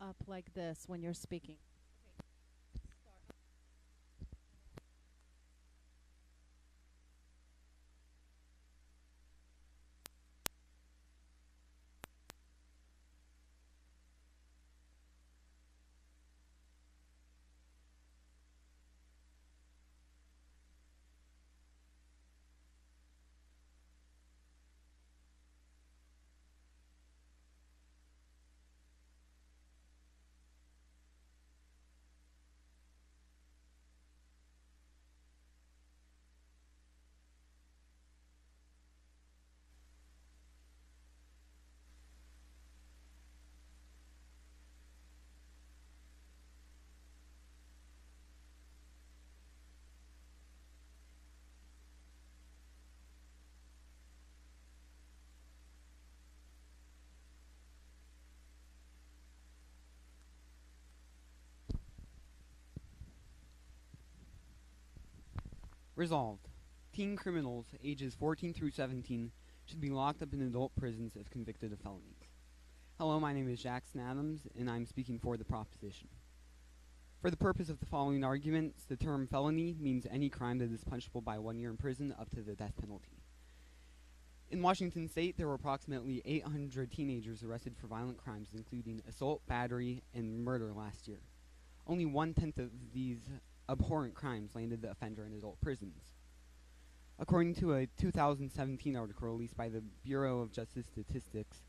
up like this when you're speaking. Resolved. Teen criminals ages 14 through 17 should be locked up in adult prisons if convicted of felonies. Hello, my name is Jackson Adams, and I'm speaking for the proposition. For the purpose of the following arguments, the term felony means any crime that is punishable by 1 year in prison up to the death penalty. In Washington state, there were approximately 800 teenagers arrested for violent crimes, including assault, battery, and murder last year. Only 1/10 of these abhorrent crimes landed the offender in adult prisons. According to a 2017 article released by the Bureau of Justice Statistics,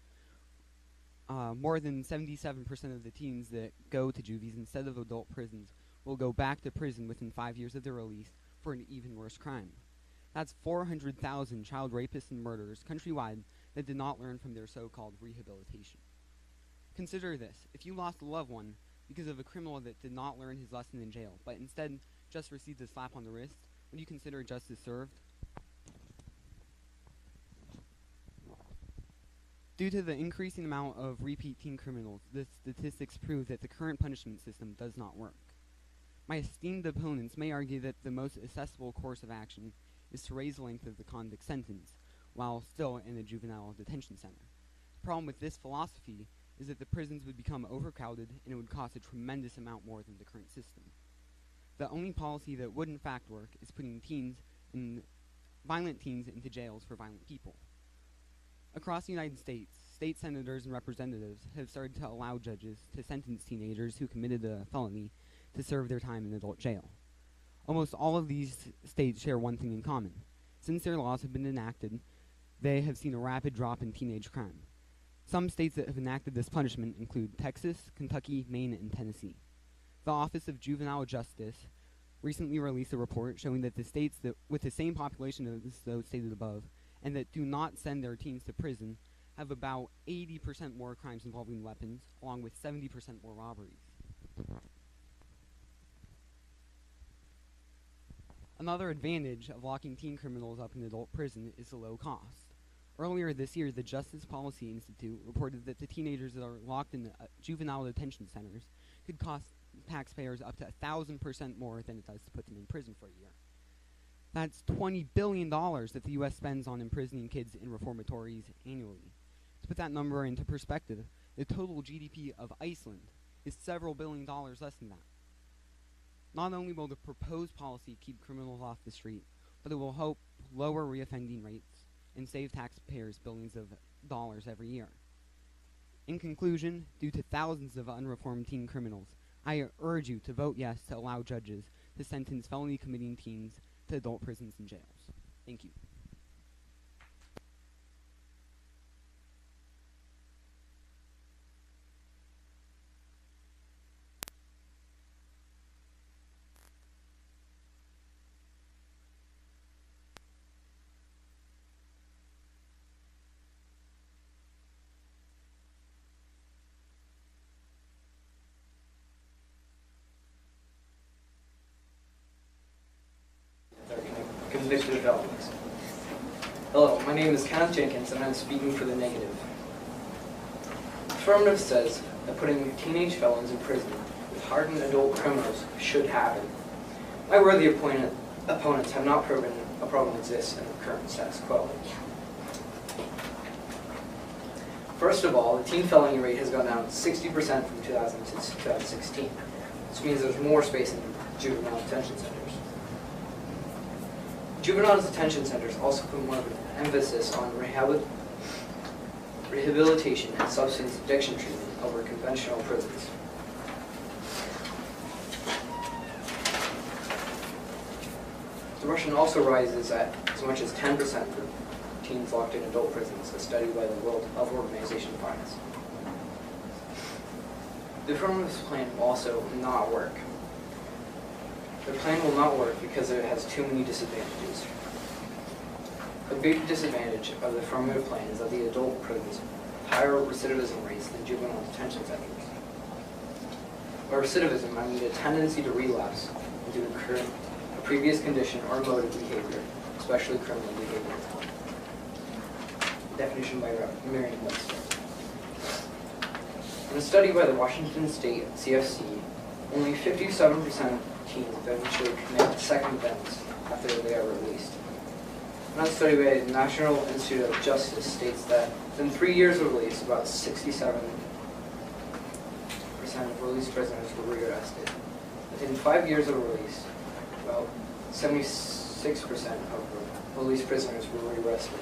more than 77% of the teens that go to juvies instead of adult prisons will go back to prison within 5 years of their release for an even worse crime. That's 400,000 child rapists and murderers countrywide that did not learn from their so-called rehabilitation. Consider this. If you lost a loved one because of a criminal that did not learn his lesson in jail, but instead just received a slap on the wrist, would you consider justice served? Due to the increasing amount of repeat teen criminals, the statistics prove that the current punishment system does not work. My esteemed opponents may argue that the most accessible course of action is to raise the length of the convict sentence, while still in a juvenile detention center. The problem with this philosophy is that the prisons would become overcrowded and it would cost a tremendous amount more than the current system. The only policy that would in fact work is putting violent teens into jails for violent people. Across the United States, state senators and representatives have started to allow judges to sentence teenagers who committed a felony to serve their time in adult jail. Almost all of these states share one thing in common. Since their laws have been enacted, they have seen a rapid drop in teenage crime. Some states that have enacted this punishment include Texas, Kentucky, Maine, and Tennessee. The Office of Juvenile Justice recently released a report showing that the states that with the same population as those stated above and that do not send their teens to prison have about 80% more crimes involving weapons, along with 70% more robberies. Another advantage of locking teen criminals up in adult prison is the low cost. Earlier this year, the Justice Policy Institute reported that the teenagers that are locked in juvenile detention centers could cost taxpayers up to 1,000% more than it does to put them in prison for a year. That's $20 billion that the U.S. spends on imprisoning kids in reformatories annually. To put that number into perspective, the total GDP of Iceland is several $billions less than that. Not only will the proposed policy keep criminals off the street, but it will help lower reoffending rates and save taxpayers billions of dollars every year. In conclusion, due to thousands of unreformed teen criminals, I urge you to vote yes to allow judges to sentence felony committing teens to adult prisons and jails. Thank you. Convicted of felonies. Hello, my name is Kenneth Jenkins and I'm speaking for the negative. Affirmative says that putting teenage felons in prison with hardened adult criminals should happen. My worthy opponents have not proven a problem exists in the current status quo. First of all, the teen felony rate has gone down 60% from 2000 to 2016. This means there's more space in juvenile detention centers. Juvenile detention centers also put more of an emphasis on rehabilitation and substance addiction treatment over conventional prisons. Depression also rises at as much as 10% for teens locked in adult prisons, a study by the World Health Organization finds. The affirmative plan will also not work. The plan will not work because it has too many disadvantages. A big disadvantage of the affirmative plan is that the adult prisons have higher recidivism rates than juvenile detention centers. By recidivism, I mean a tendency to relapse into a previous condition or mode of behavior, especially criminal behavior. Definition by Merriam-Webster. In a study by the Washington State CFC, only 57% of teens eventually commit a second offense after they are released. Another study by the National Institute of Justice states that within 3 years of release, about 67% of released prisoners were rearrested. Within 5 years of release, about 76% of released prisoners were rearrested.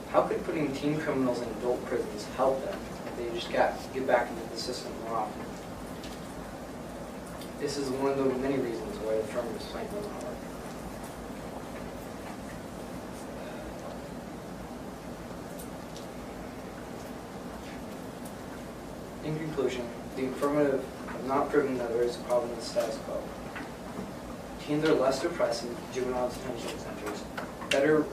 How could putting teen criminals in adult prisons help them if they just get back into the system more often? This is one of the many reasons why the affirmative plan will not work. In conclusion, the affirmative have not proven that there is a problem with the status quo. Teens are less depressed in juvenile detention centers, better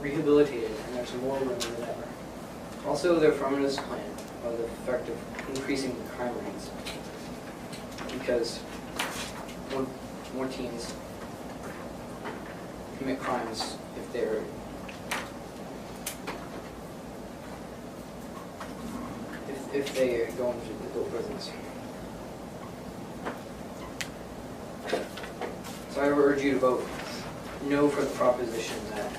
rehabilitated, and there's more room than ever. Also, the affirmative plan has the effect of increasing the crime rates because more teens commit crimes if they go into adult prisons. So I urge you to vote no for the proposition that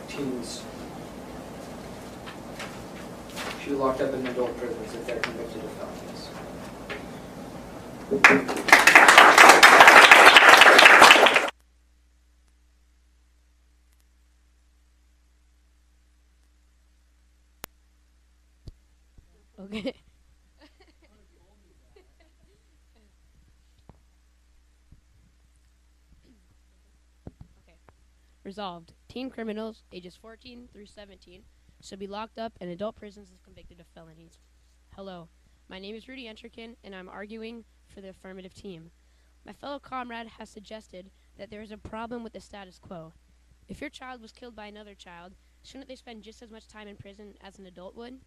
teens should be locked up in adult prisons if they're convicted of felonies. Okay. Resolved. Teen criminals ages 14 through 17 should be locked up in adult prisons if convicted of felonies. Hello, my name is Rudy Entrikin, and I'm arguing for the affirmative team. My fellow comrade has suggested that there is a problem with the status quo. If your child was killed by another child, shouldn't they spend just as much time in prison as an adult would?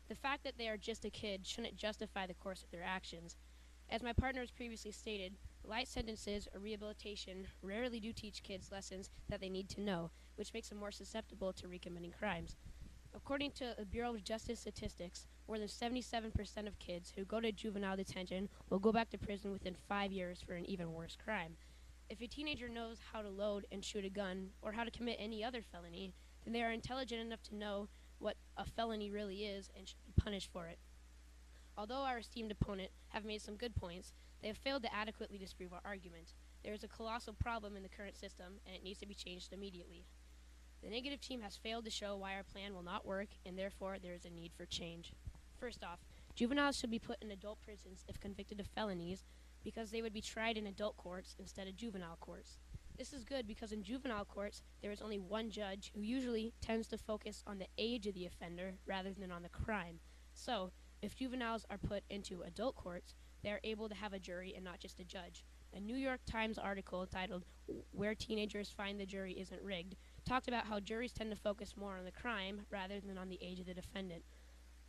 The fact that they are just a kid shouldn't justify the course of their actions. As my partner has previously stated, light sentences or rehabilitation rarely do teach kids lessons that they need to know, which makes them more susceptible to recommitting crimes. According to the Bureau of Justice Statistics, more than 77% of kids who go to juvenile detention will go back to prison within 5 years for an even worse crime. If a teenager knows how to load and shoot a gun or how to commit any other felony, then they are intelligent enough to know what a felony really is and should be punished for it. Although our esteemed opponent have made some good points, they have failed to adequately disprove our argument. There is a colossal problem in the current system, and it needs to be changed immediately. The negative team has failed to show why our plan will not work, and therefore there is a need for change. First off, juveniles should be put in adult prisons if convicted of felonies because they would be tried in adult courts instead of juvenile courts. This is good because in juvenile courts, there is only one judge who usually tends to focus on the age of the offender rather than on the crime. So, if juveniles are put into adult courts, they are able to have a jury and not just a judge. A New York Times article titled "Where Teenagers Find the Jury Isn't Rigged" talked about how juries tend to focus more on the crime rather than on the age of the defendant.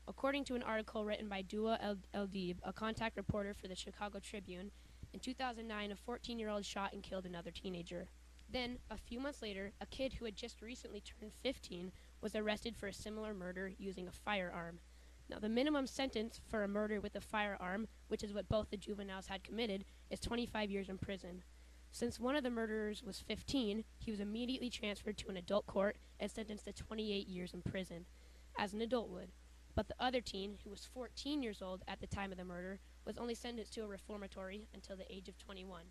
According to an article written by Dua El-Deeb, a contact reporter for the Chicago Tribune, in 2009, a 14-year-old shot and killed another teenager. Then, a few months later, a kid who had just recently turned 15 was arrested for a similar murder using a firearm. Now, the minimum sentence for a murder with a firearm, which is what both the juveniles had committed, is 25 years in prison. Since one of the murderers was 15, he was immediately transferred to an adult court and sentenced to 28 years in prison, as an adult would. But the other teen, who was 14 years old at the time of the murder, was only sentenced to a reformatory until the age of 21.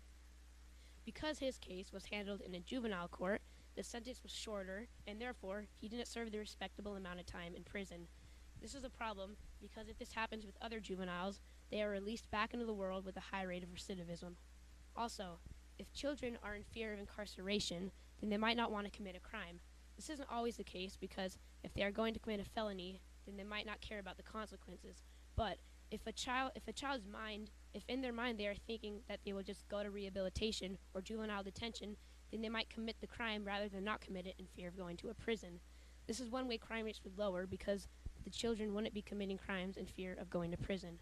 Because his case was handled in a juvenile court, the sentence was shorter, and therefore he didn't serve the respectable amount of time in prison. This is a problem because if this happens with other juveniles, they are released back into the world with a high rate of recidivism. Also, if children are in fear of incarceration, then they might not want to commit a crime. This isn't always the case because if they are going to commit a felony, then they might not care about the consequences. But if in their mind they are thinking that they will just go to rehabilitation or juvenile detention, then they might commit the crime rather than not commit it in fear of going to a prison. This is one way crime rates would lower because the children wouldn't be committing crimes in fear of going to prison.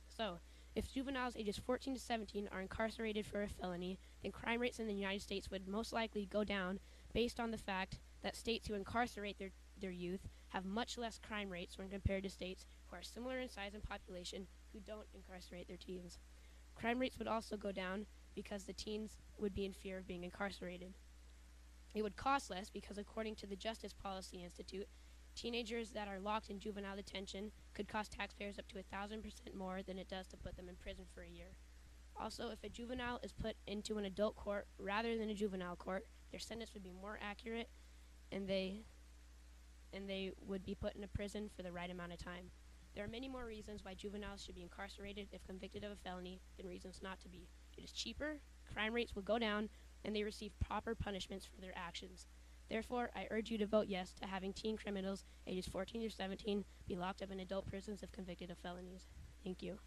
So, if juveniles ages 14 to 17 are incarcerated for a felony, then crime rates in the United States would most likely go down based on the fact that states who incarcerate their youth have much less crime rates when compared to states who are similar in size and population who don't incarcerate their teens. Crime rates would also go down because the teens would be in fear of being incarcerated. It would cost less because, according to the Justice Policy Institute, teenagers that are locked in juvenile detention could cost taxpayers up to 1,000% more than it does to put them in prison for a year. Also, if a juvenile is put into an adult court rather than a juvenile court, their sentence would be more accurate and they would be put in a prison for the right amount of time. There are many more reasons why juveniles should be incarcerated if convicted of a felony than reasons not to be. It is cheaper, crime rates will go down, and they receive proper punishments for their actions. Therefore, I urge you to vote yes to having teen criminals ages 14 to 17 be locked up in adult prisons if convicted of felonies. Thank you.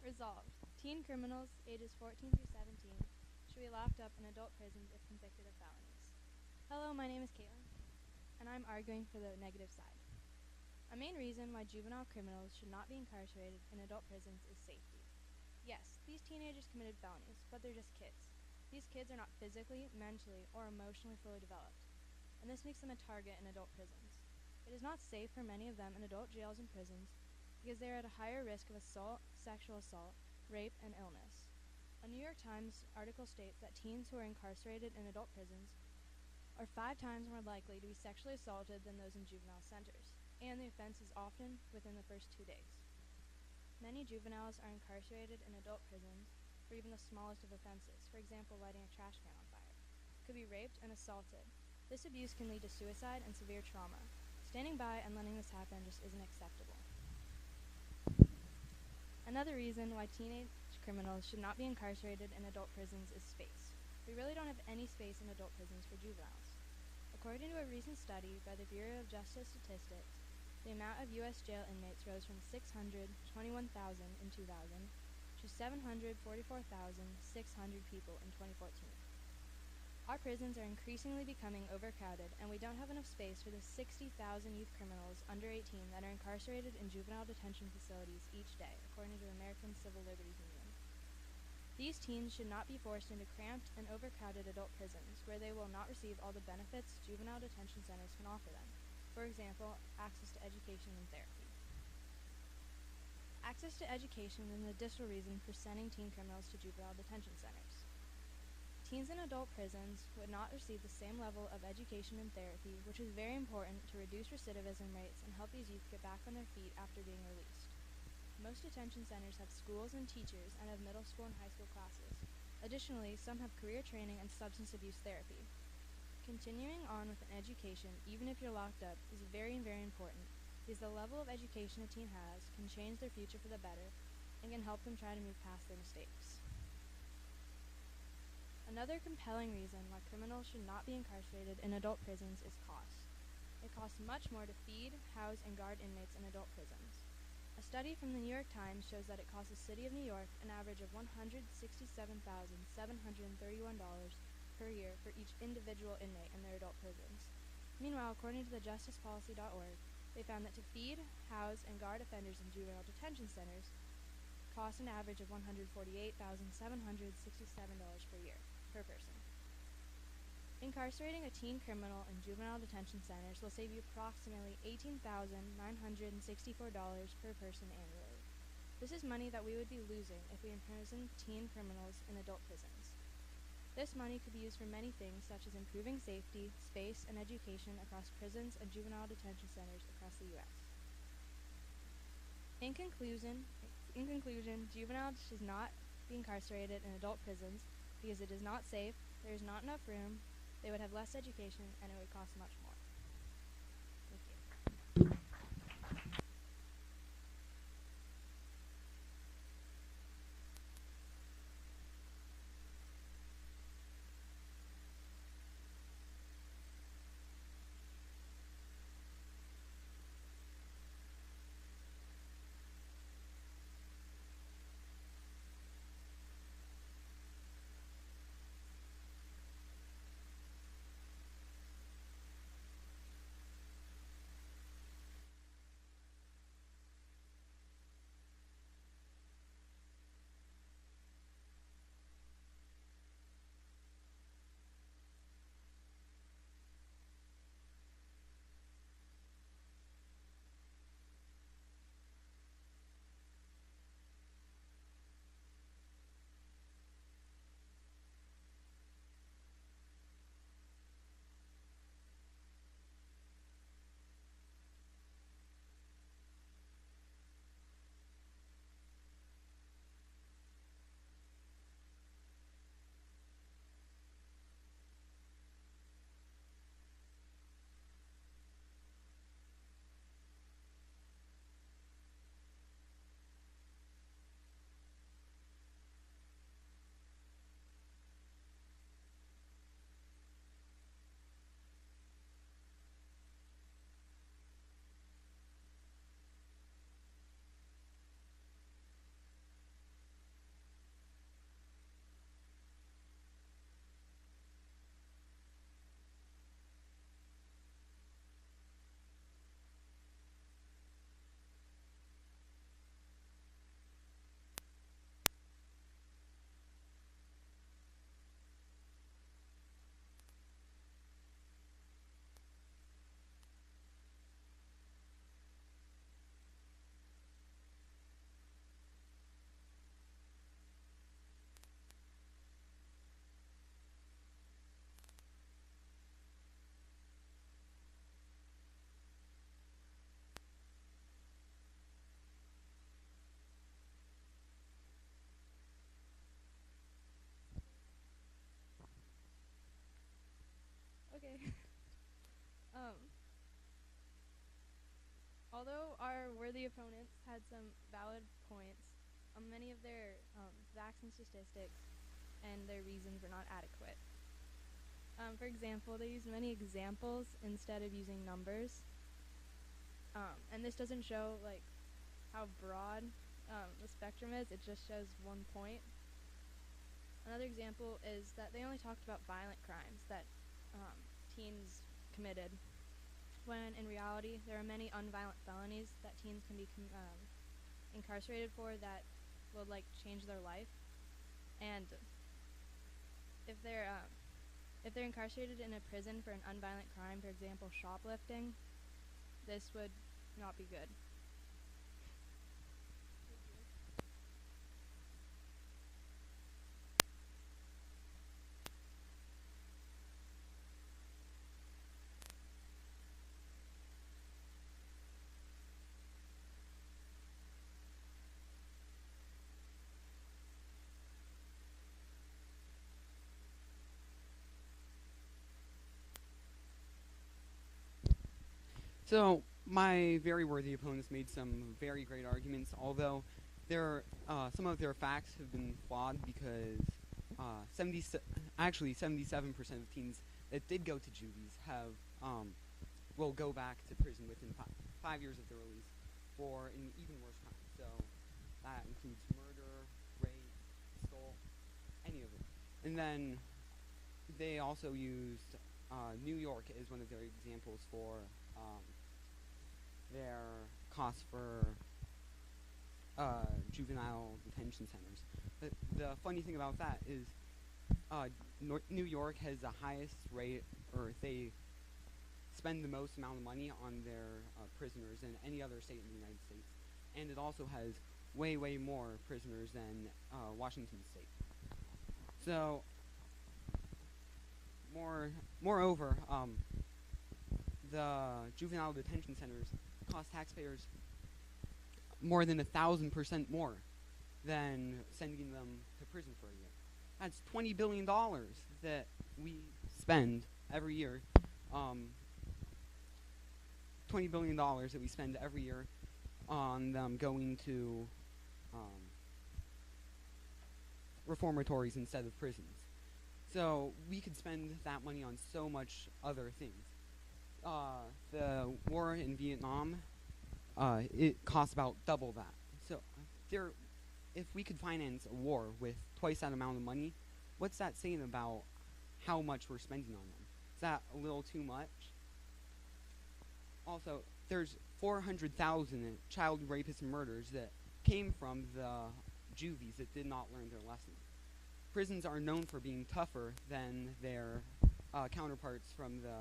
Resolved. Teen criminals ages 14 through 17 should be locked up in adult prisons if convicted of felonies. Hello, my name is Caitlin, and I'm arguing for the negative side. A main reason why juvenile criminals should not be incarcerated in adult prisons is safety. Yes, these teenagers committed felonies, but they're just kids. These kids are not physically, mentally, or emotionally fully developed, and this makes them a target in adult prisons. It is not safe for many of them in adult jails and prisons because they are at a higher risk of assault, sexual assault, rape, and illness. A New York Times article states that teens who are incarcerated in adult prisons are 5 times more likely to be sexually assaulted than those in juvenile centers, and the offense is often within the first 2 days. Many juveniles are incarcerated in adult prisons for even the smallest of offenses, for example, lighting a trash can on fire, could be raped and assaulted. This abuse can lead to suicide and severe trauma. Standing by and letting this happen just isn't acceptable. Another reason why teenage criminals should not be incarcerated in adult prisons is space. We really don't have any space in adult prisons for juveniles. According to a recent study by the Bureau of Justice Statistics, the amount of U.S. jail inmates rose from 621,000 in 2000 to 744,600 people in 2014. Our prisons are increasingly becoming overcrowded, and we don't have enough space for the 60,000 youth criminals under 18 that are incarcerated in juvenile detention facilities each day, according to the American Civil Liberties Union. These teens should not be forced into cramped and overcrowded adult prisons, where they will not receive all the benefits juvenile detention centers can offer them. For example, access to education and therapy. Access to education is an additional reason for sending teen criminals to juvenile detention centers. Teens in adult prisons would not receive the same level of education and therapy, which is very important to reduce recidivism rates and help these youth get back on their feet after being released. Most detention centers have schools and teachers and have middle school and high school classes. Additionally, some have career training and substance abuse therapy. Continuing on with an education, even if you're locked up, is very, very important because the level of education a teen has can change their future for the better and can help them try to move past their mistakes. Another compelling reason why criminals should not be incarcerated in adult prisons is cost. It costs much more to feed, house, and guard inmates in adult prisons. A study from the New York Times shows that it costs the city of New York an average of $167,731 per year for each individual inmate in their adult prisons. Meanwhile, according to the justicepolicy.org, they found that to feed, house, and guard offenders in juvenile detention centers costs an average of $148,767 per year per person. Incarcerating a teen criminal in juvenile detention centers will save you approximately $18,964 per person annually. This is money that we would be losing if we imprisoned teen criminals in adult prisons. This money could be used for many things, such as improving safety, space, and education across prisons and juvenile detention centers across the U.S. In conclusion, juveniles should not be incarcerated in adult prisons because it is not safe, there is not enough room, they would have less education, and it would cost much more. Thank you. Okay. um, Although our worthy opponents had some valid points, many of their facts and statistics and their reasons were not adequate. For example, they used many examples instead of using numbers, and this doesn't show like how broad the spectrum is. It just shows one point. Another example is that they only talked about violent crimes that teens committed, when in reality there are many unviolent felonies that teens can be incarcerated for that will like change their life. And if they're incarcerated in a prison for an unviolent crime, for example shoplifting, this would not be good. So my very worthy opponents made some very great arguments, although some of their facts have been flawed because 77% of teens that did go to juvies will go back to prison within 5 years of their release for an even worse crime. So that includes murder, rape, assault, any of it. And then they also used New York as one of their examples for their costs for juvenile detention centers. But the funny thing about that is New York has the highest rate, or they spend the most amount of money on their prisoners than any other state in the United States, and it also has way, way more prisoners than Washington State. So, moreover, the juvenile detention centers cost taxpayers more than 1,000% more than sending them to prison for a year. That's $20 billion that we spend every year. $20 billion that we spend every year on them going to reformatories instead of prisons. So we could spend that money on so much other things. The war in Vietnam, it costs about double that. So if we could finance a war with twice that amount of money, what's that saying about how much we're spending on them? Is that a little too much? Also, there's 400,000 child rapists and murderers that came from the juvies that did not learn their lesson. Prisons are known for being tougher than their counterparts from the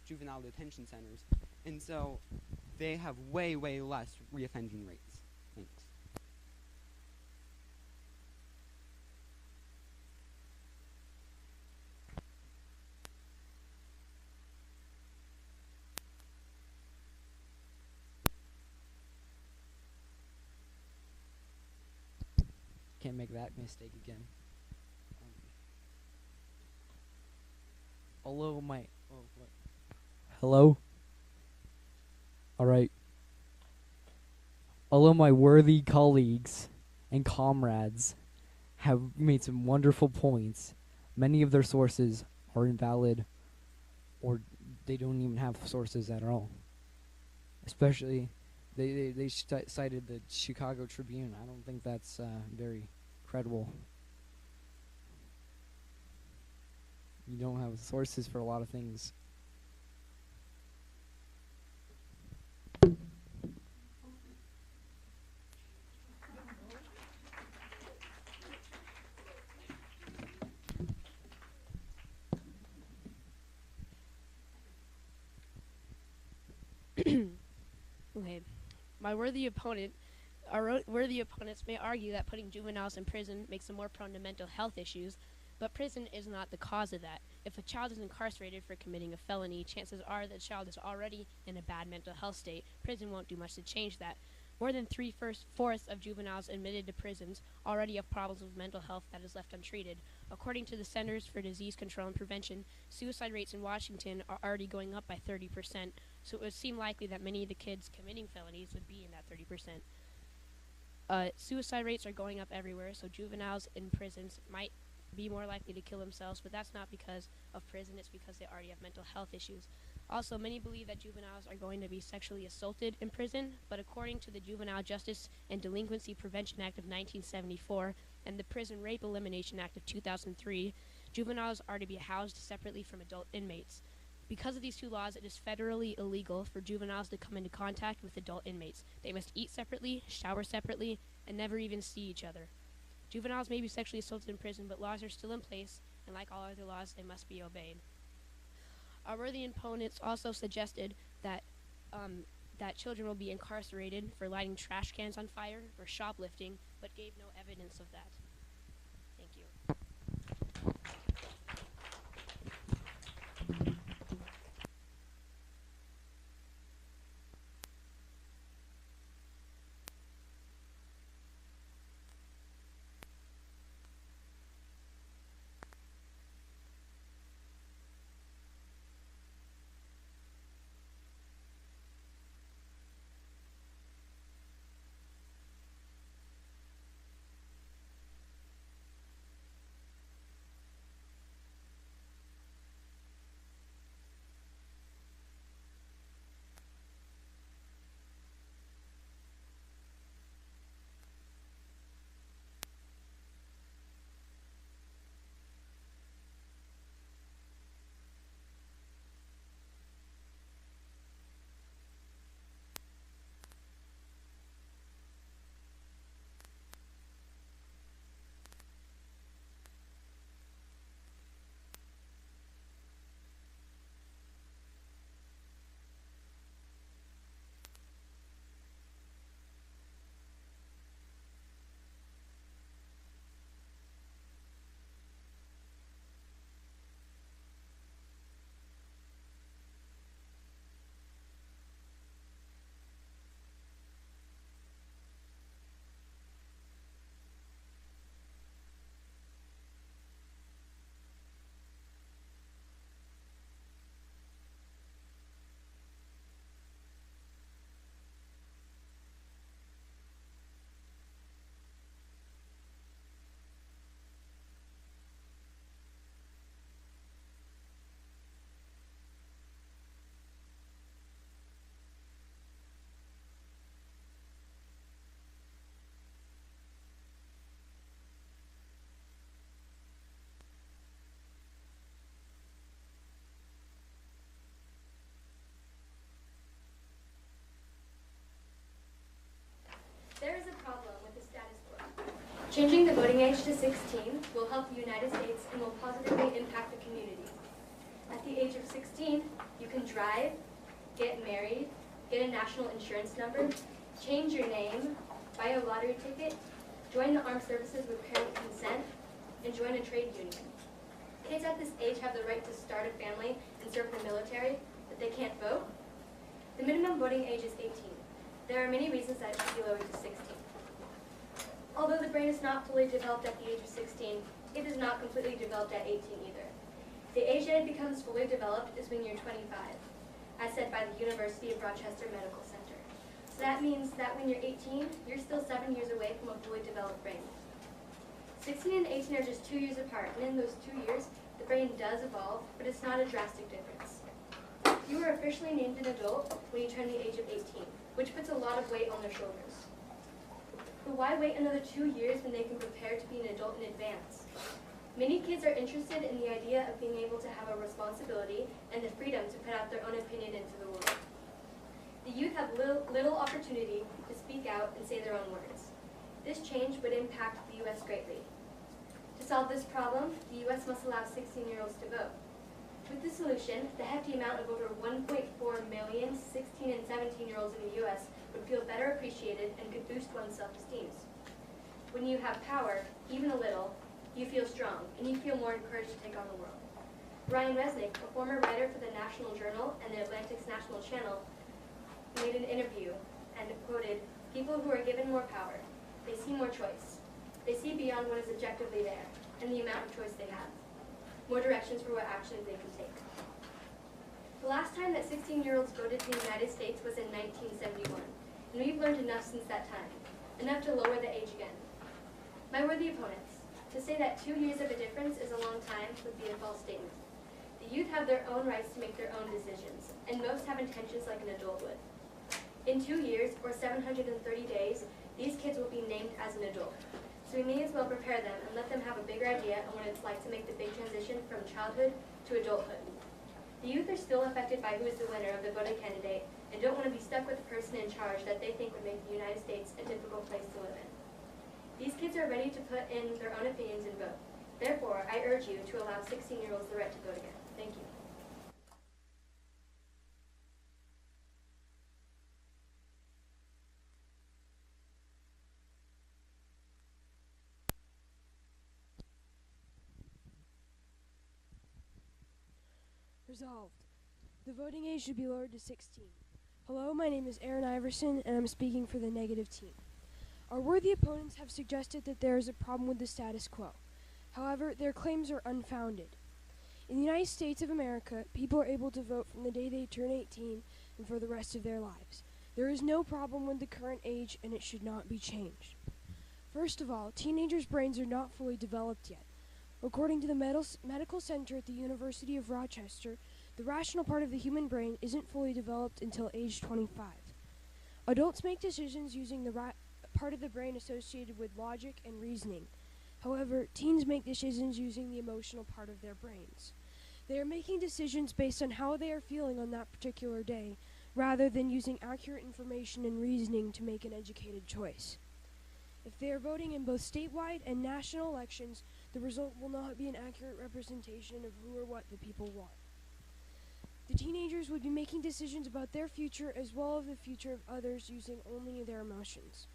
juvenile detention centers, and so they have way, way less reoffending rates. Thanks. Can't make that mistake again. Hello, Hello? Alright. Although my worthy colleagues and comrades have made some wonderful points, many of their sources are invalid, or they don't even have sources at all. Especially, they cited the Chicago Tribune. I don't think that's very credible. You don't have sources for a lot of things. Okay. Our worthy opponents may argue that putting juveniles in prison makes them more prone to mental health issues, but prison is not the cause of that. If a child is incarcerated for committing a felony, chances are the child is already in a bad mental health state. Prison won't do much to change that. More than 3/4 of juveniles admitted to prisons already have problems with mental health that is left untreated. According to the Centers for Disease Control and Prevention, suicide rates in Washington are already going up by 30%, so it would seem likely that many of the kids committing felonies would be in that 30%. Suicide rates are going up everywhere, so juveniles in prisons might be more likely to kill themselves, but that's not because of prison, it's because they already have mental health issues. Also, many believe that juveniles are going to be sexually assaulted in prison, but according to the Juvenile Justice and Delinquency Prevention Act of 1974 and the Prison Rape Elimination Act of 2003, juveniles are to be housed separately from adult inmates. Because of these two laws, it is federally illegal for juveniles to come into contact with adult inmates. They must eat separately, shower separately, and never even see each other. Juveniles may be sexually assaulted in prison, but laws are still in place, and like all other laws, they must be obeyed. Our worthy opponents also suggested that that children will be incarcerated for lighting trash cans on fire or shoplifting, but gave no evidence of that. Thank you. age to 16 will help the United States and will positively impact the community. At the age of 16, you can drive, get married, get a national insurance number, change your name, buy a lottery ticket, join the armed services with parent consent, and join a trade union. Kids at this age have the right to start a family and serve in the military, but they can't vote. The minimum voting age is 18. There are many reasons that it should be lowered to 16. Although the brain is not fully developed at the age of 16, it is not completely developed at 18 either. The age that it becomes fully developed is when you're 25, as said by the University of Rochester Medical Center. So that means that when you're 18, you're still 7 years away from a fully developed brain. 16 and 18 are just 2 years apart, and in those 2 years, the brain does evolve, but it's not a drastic difference. You are officially named an adult when you turn the age of 18, which puts a lot of weight on their shoulders. But why wait another 2 years when they can prepare to be an adult in advance? Many kids are interested in the idea of being able to have a responsibility and the freedom to put out their own opinion into the world. The youth have little opportunity to speak out and say their own words. This change would impact the U.S. greatly. To solve this problem, the U.S. must allow 16-year-olds to vote. With the solution, the hefty amount of over 1.4 million 16 and 17-year-olds in the U.S. would feel better appreciated and could boost one's self-esteem. When you have power, even a little, you feel strong, and you feel more encouraged to take on the world. Ryan Resnick, a former writer for the National Journal and the Atlantic's National Channel, made an interview and quoted, "People who are given more power, they see more choice. They see beyond what is objectively there, and the amount of choice they have. More directions for what actions they can take." The last time that 16-year-olds voted in the United States was in 1971, and we've learned enough since that time, enough to lower the age again. My worthy opponents, to say that 2 years of a difference is a long time would be a false statement. The youth have their own rights to make their own decisions, and most have intentions like an adult would. In 2 years, or 730 days, these kids will be named as an adult. So we may as well prepare them and let them have a bigger idea on what it's like to make the big transition from childhood to adulthood. The youth are still affected by who is the winner of the voting candidate and don't want to be stuck with the person in charge that they think would make the United States a difficult place to live in. These kids are ready to put in their own opinions and vote. Therefore, I urge you to allow 16-year-olds the right to vote again. Thank you. Resolved. The voting age should be lowered to 16. Hello, my name is Aaron Iverson, and I'm speaking for the negative team. Our worthy opponents have suggested that there is a problem with the status quo. However, their claims are unfounded. In the United States of America, people are able to vote from the day they turn 18 and for the rest of their lives. There is no problem with the current age, and it should not be changed. First of all, teenagers' brains are not fully developed yet. According to the Medical Center at the University of Rochester, the rational part of the human brain isn't fully developed until age 25. Adults make decisions using the part of the brain associated with logic and reasoning. However, teens make decisions using the emotional part of their brains. They are making decisions based on how they are feeling on that particular day, rather than using accurate information and reasoning to make an educated choice. If they are voting in both statewide and national elections, the result will not be an accurate representation of who or what the people want. The teenagers would be making decisions about their future as well as the future of others using only their emotions.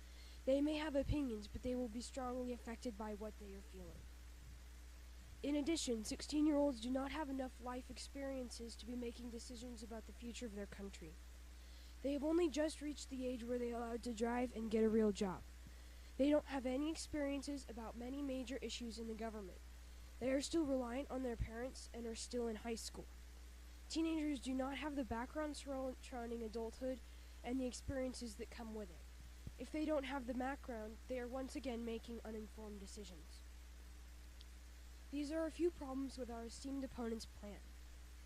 They may have opinions, but they will be strongly affected by what they are feeling. In addition, 16-year-olds do not have enough life experiences to be making decisions about the future of their country. They have only just reached the age where they are allowed to drive and get a real job. They don't have any experiences about many major issues in the government. They are still reliant on their parents and are still in high school. Teenagers do not have the background surrounding adulthood and the experiences that come with it. If they don't have the background, they are once again making uninformed decisions. These are a few problems with our esteemed opponent's plan.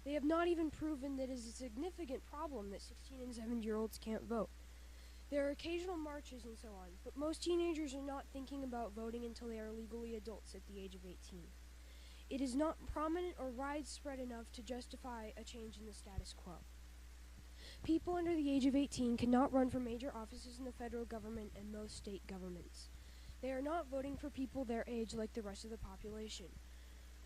They have not even proven that it is a significant problem that 16 and 17-year-olds can't vote. There are occasional marches and so on, but most teenagers are not thinking about voting until they are legally adults at the age of 18. It is not prominent or widespread enough to justify a change in the status quo. People under the age of 18 cannot run for major offices in the federal government and most state governments. They are not voting for people their age like the rest of the population.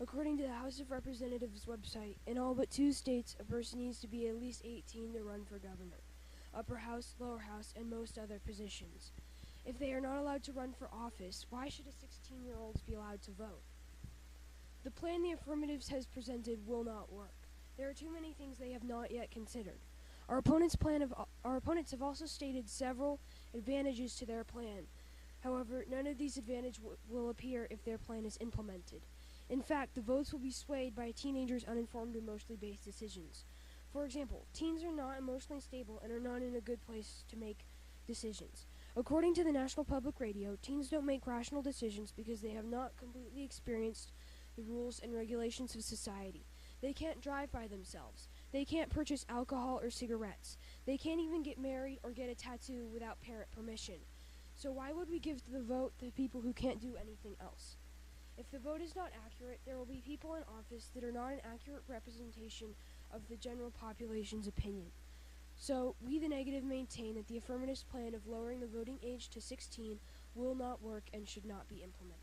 According to the House of Representatives website, in all but 2 states, a person needs to be at least 18 to run for governor, upper house, lower house, and most other positions. If they are not allowed to run for office, why should a 16-year-old be allowed to vote? The plan the affirmatives has presented will not work. There are too many things they have not yet considered. Our opponents have also stated several advantages to their plan. However, none of these advantages will appear if their plan is implemented. In fact, the votes will be swayed by teenagers' uninformed, emotionally based decisions. For example, teens are not emotionally stable and are not in a good place to make decisions. According to the National Public Radio, teens don't make rational decisions because they have not completely experienced the rules and regulations of society. They can't drive by themselves. They can't purchase alcohol or cigarettes. They can't even get married or get a tattoo without parent permission. So why would we give the vote to people who can't do anything else? If the vote is not accurate, there will be people in office that are not an accurate representation of the general population's opinion. So, we the negative maintain that the affirmative's plan of lowering the voting age to 16 will not work and should not be implemented.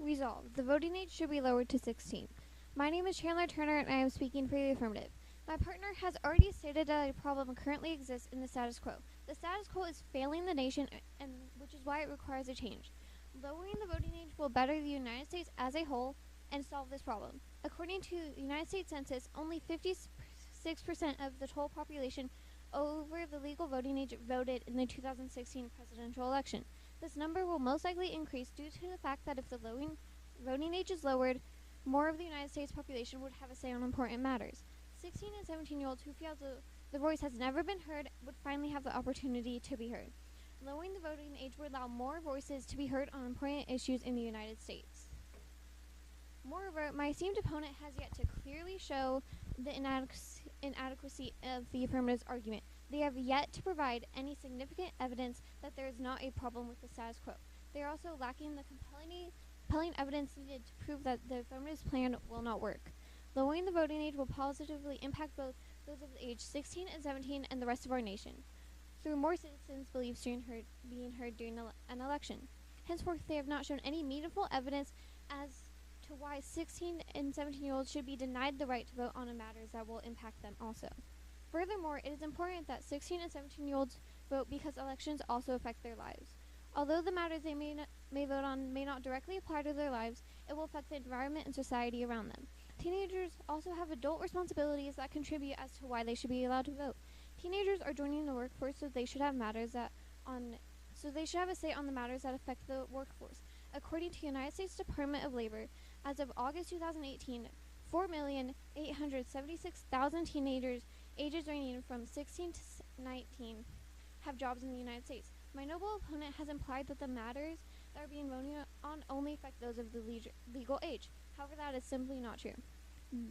Resolved. The voting age should be lowered to 16. My name is Chandler Turner, and I am speaking for the affirmative. My partner has already stated that a problem currently exists in the status quo. The status quo is failing the nation, and which is why it requires a change. Lowering the voting age will better the United States as a whole and solve this problem. According to the United States Census, only 56% of the total population over the legal voting age voted in the 2016 presidential election. This number will most likely increase due to the fact that if the voting age is lowered, more of the United States population would have a say on important matters. 16 and 17-year-olds who feel the voice has never been heard would finally have the opportunity to be heard. Lowering the voting age would allow more voices to be heard on important issues in the United States. Moreover, my esteemed opponent has yet to clearly show the inadequacy of the affirmative's argument. They have yet to provide any significant evidence that there is not a problem with the status quo. They are also lacking the compelling evidence needed to prove that the affirmative's plan will not work. Lowering the voting age will positively impact both those of the age 16 and 17 and the rest of our nation, through more citizens' beliefs being heard during an election. Henceforth, they have not shown any meaningful evidence as to why 16 and 17-year-olds should be denied the right to vote on matters that will impact them also. Furthermore, it is important that 16 and 17-year-olds vote because elections also affect their lives. Although the matters they may vote on may not directly apply to their lives, it will affect the environment and society around them. Teenagers also have adult responsibilities that contribute as to why they should be allowed to vote. Teenagers are joining the workforce, so they should have a say on the matters that affect the workforce. According to United States Department of Labor, as of August 2018, 4,876,000 teenagers ages ranging from 16 to 19 have jobs in the United States. My noble opponent has implied that the matters that are being voted on only affect those of the legal age. However, that is simply not true.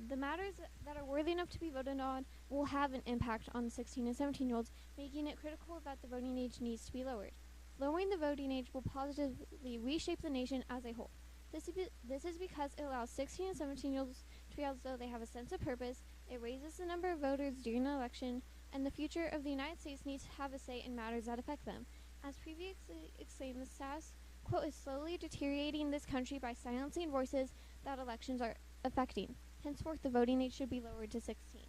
The matters that are worthy enough to be voted on will have an impact on 16 and 17-year-olds, making it critical that the voting age needs to be lowered. Lowering the voting age will positively reshape the nation as a whole. This is because it allows 16 and 17-year-olds to feel as though they have a sense of purpose, it raises the number of voters during an election, and the future of the United States needs to have a say in matters that affect them. As previously explained, the status quo is slowly deteriorating this country by silencing voices that elections are affecting. Henceforth, the voting age should be lowered to 16.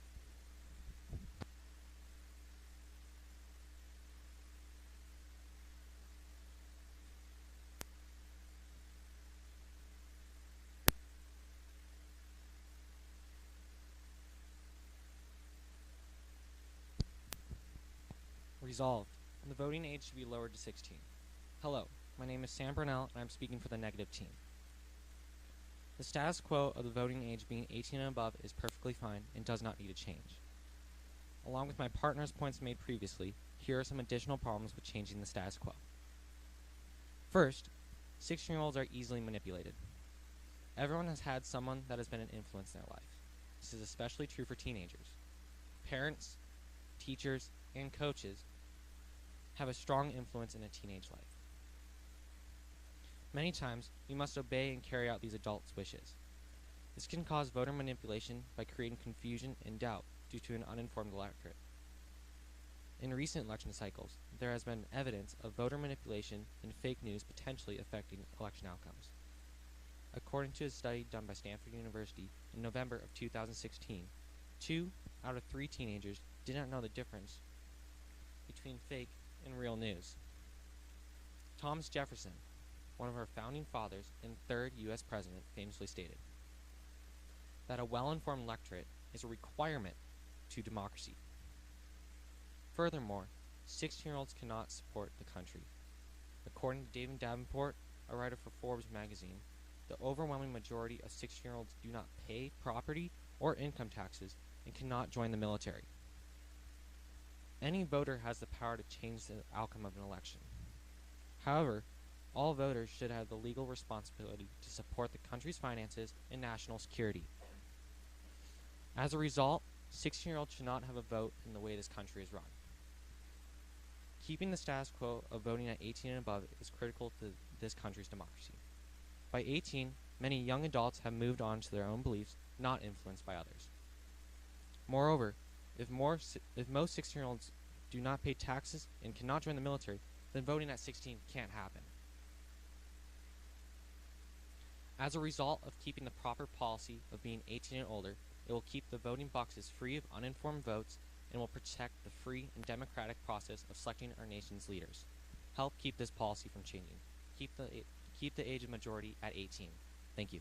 Resolved. The voting age should be lowered to 16. Hello, my name is Sam Burnell, and I'm speaking for the negative team. The status quo of the voting age being 18 and above is perfectly fine and does not need a change. Along with my partner's points made previously, here are some additional problems with changing the status quo. First, 16-year-olds are easily manipulated. Everyone has had someone that has been an influence in their life. this is especially true for teenagers. Parents, teachers, and coaches have a strong influence in a teenage life. Many times, we must obey and carry out these adults' wishes. This can cause voter manipulation by creating confusion and doubt due to an uninformed electorate. In recent election cycles, there has been evidence of voter manipulation and fake news potentially affecting election outcomes. According to a study done by Stanford University in November of 2016, 2 out of 3 teenagers did not know the difference between fake and real news. Thomas Jefferson, one of our founding fathers and 3rd U.S. president, famously stated that a well-informed electorate is a requirement to democracy. Furthermore, 16-year-olds cannot support the country. According to David Davenport, a writer for Forbes magazine, the overwhelming majority of 16-year-olds do not pay property or income taxes and cannot join the military. Any voter has the power to change the outcome of an election. However, all voters should have the legal responsibility to support the country's finances and national security. As a result, 16-year-olds should not have a vote in the way this country is run. Keeping the status quo of voting at 18 and above is critical to this country's democracy. By 18, many young adults have moved on to their own beliefs, not influenced by others. Moreover, if most 16-year-olds do not pay taxes and cannot join the military, then voting at 16 can't happen. As a result of keeping the proper policy of being 18 and older, it will keep the voting boxes free of uninformed votes and will protect the free and democratic process of selecting our nation's leaders. Help keep this policy from changing. Keep the age of majority at 18. Thank you.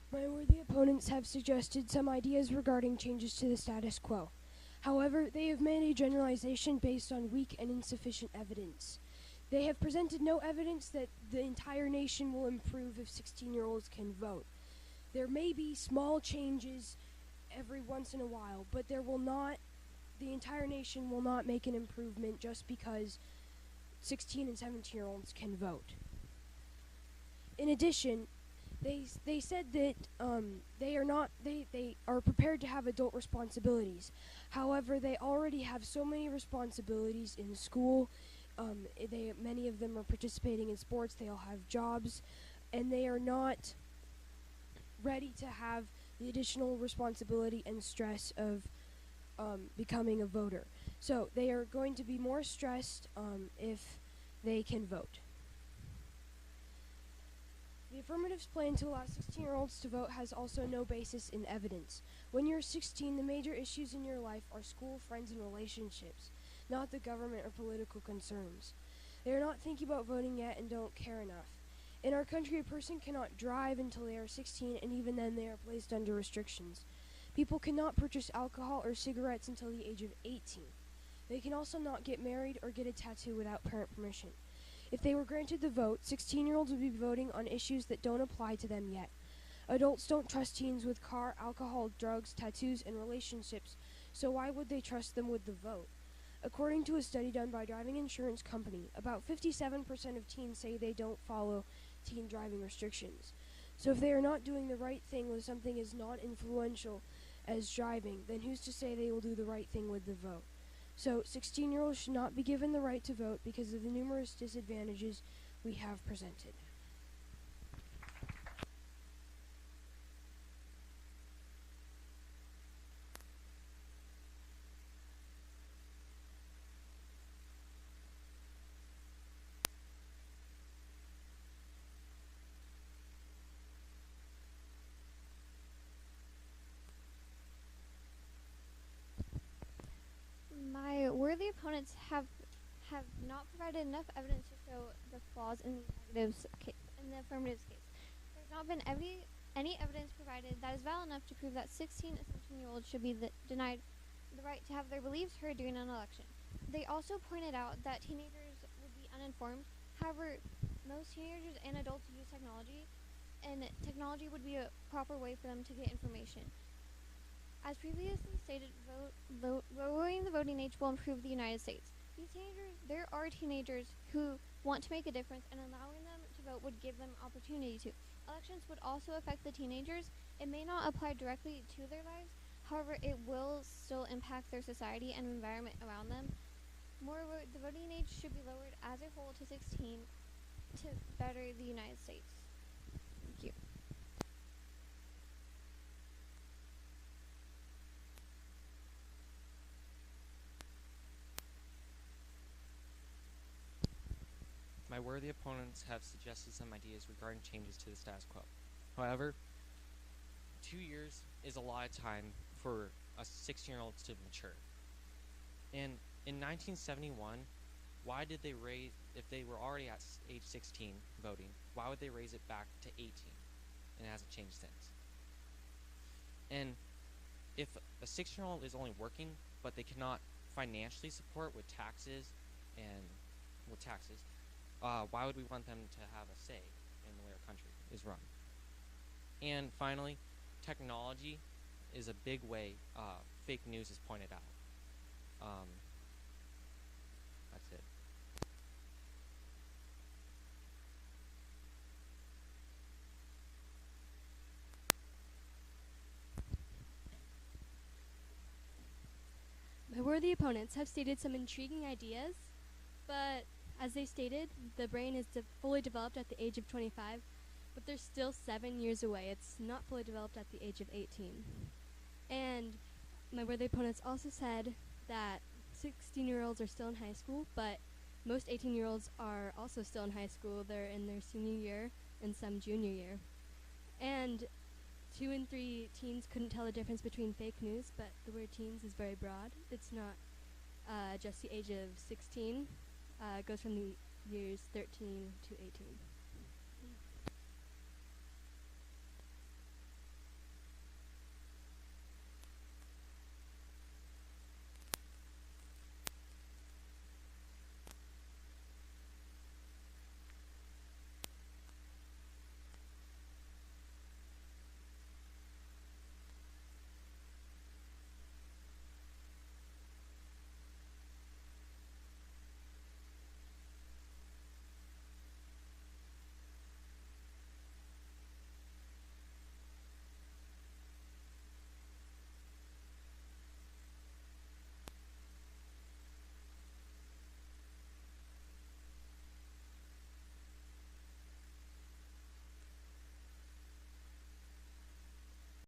My worthy opponents have suggested some ideas regarding changes to the status quo. However, they have made a generalization based on weak and insufficient evidence. They have presented no evidence that the entire nation will improve if 16-year-olds can vote. There may be small changes every once in a while, but the entire nation will not make an improvement just because 16 and 17-year-olds can vote. In addition, they said that they are prepared to have adult responsibilities. However, they already have so many responsibilities in school. Many of them are participating in sports. They all have jobs, and they are not ready to have the additional responsibility and stress of becoming a voter. So they are going to be more stressed if they can vote. The affirmative's plan to allow 16-year-olds to vote has also no basis in evidence. When you're 16, the major issues in your life are school, friends, and relationships, not the government or political concerns. They are not thinking about voting yet and don't care enough. In our country, a person cannot drive until they are 16, and even then they are placed under restrictions. People cannot purchase alcohol or cigarettes until the age of 18. They can also not get married or get a tattoo without parent permission. If they were granted the vote, 16-year-olds would be voting on issues that don't apply to them yet. Adults don't trust teens with car, alcohol, drugs, tattoos, and relationships, so why would they trust them with the vote? According to a study done by Driving Insurance Company, about 57% of teens say they don't follow teen driving restrictions. So if they are not doing the right thing with something as non-influential as driving, then who's to say they will do the right thing with the vote? So 16-year-olds should not be given the right to vote because of the numerous disadvantages we have presented. My worthy opponents have not provided enough evidence to show the flaws in the in the affirmative's case. There's not been any evidence provided that is valid enough to prove that 16 and 17-year-olds should be denied the right to have their beliefs heard during an election. They also pointed out that teenagers would be uninformed. However, most teenagers and adults use technology, and technology would be a proper way for them to get information. As previously stated, lowering the voting age will improve the United States. There are teenagers who want to make a difference, and allowing them to vote would give them opportunity to. Elections would also affect the teenagers. It may not apply directly to their lives, however, it will still impact their society and environment around them. Moreover, the voting age should be lowered as a whole to 16 to better the United States. Thank you. My worthy opponents have suggested some ideas regarding changes to the status quo. However, 2 years is a lot of time for a 16-year-old to mature. And in 1971, why did they raise, if they were already at age 16 voting, why would they raise it back to 18? And it hasn't changed since. And if a 16-year-old is only working, but they cannot financially support with taxes, why would we want them to have a say in the way our country is run? And finally, technology is a big way fake news is pointed out. That's it. My worthy opponents have stated some intriguing ideas, but as they stated, the brain is fully developed at the age of 25, but they're still 7 years away. It's not fully developed at the age of 18. And my worthy opponents also said that 16-year-olds are still in high school, but most 18-year-olds are also still in high school. They're in their senior year and some junior year. And 2 in 3 teens couldn't tell the difference between fake news, but the word teens is very broad. It's not just the age of 16. It goes from the years 13 to 18.